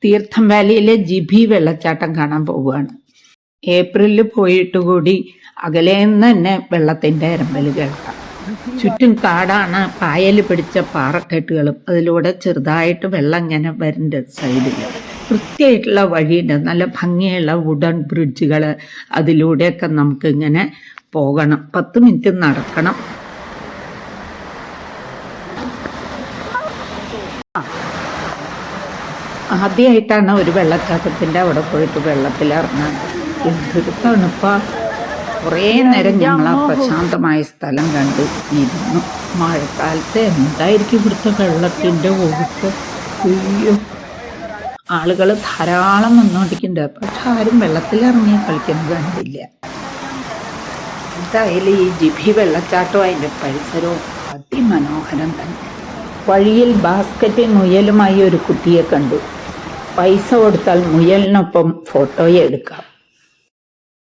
തീർത്ഥം വാലിയിലെ ജിബി വെള്ളച്ചാട്ടം കാണാൻ പോവുകയാണ്. ഏപ്രിലിൽ പോയിട്ട് കൂടി അകലേന്ന് തന്നെ വെള്ളത്തിന്റെ ഇരമ്പൽ കേൾക്കാം. ചുറ്റും കാടാണ്, പായൽ പിടിച്ച പാറക്കെട്ടുകളും അതിലൂടെ ചെറുതായിട്ട് വെള്ളം ഇങ്ങനെ വരുന്നുണ്ട്. സൈഡിൽ വൃത്തിയായിട്ടുള്ള വഴിയുണ്ട്, നല്ല ഭംഗിയുള്ള വുഡൻ ബ്രിഡ്ജുകൾ. അതിലൂടെയൊക്കെ നമുക്ക് ഇങ്ങനെ പോകണം. 10 മിനിറ്റ് നടക്കണം. ആദ്യമായിട്ടാണ് ഒരു വെള്ളച്ചാട്ടത്തിൻ്റെ അവിടെ പോയിട്ട് വെള്ളത്തിലിറങ്ങാൻ. എന്തൊരു തണുപ്പാ! കുറേ നേരം ഞങ്ങൾ ആ പ്രശാന്തമായ സ്ഥലം കണ്ട് ഇരുന്നു. മഴക്കാലത്ത് എന്തായിരിക്കും ഇവിടുത്തെ വെള്ളത്തിൻ്റെ ഒഴുക്ക്! അയ്യോ, ആളുകൾ ധാരാളം വന്നുകൊണ്ടിരിക്കുന്നുണ്ട്. പക്ഷെ ആരും വെള്ളത്തിലിറങ്ങി കളിക്കുന്നത് കണ്ടില്ല. എന്തായാലും ഈ ജിബി വെള്ളച്ചാട്ടവും അതിൻ്റെ പരിസരവും അതിമനോഹരം തന്നെ. വഴിയിൽ ബാസ്ക്കറ്റ് മുയലുമായി ഒരു കുട്ടിയെ കണ്ടു. പൈസ കൊടുത്താൽ മുയലിനൊപ്പം ഫോട്ടോയെ എടുക്കാം.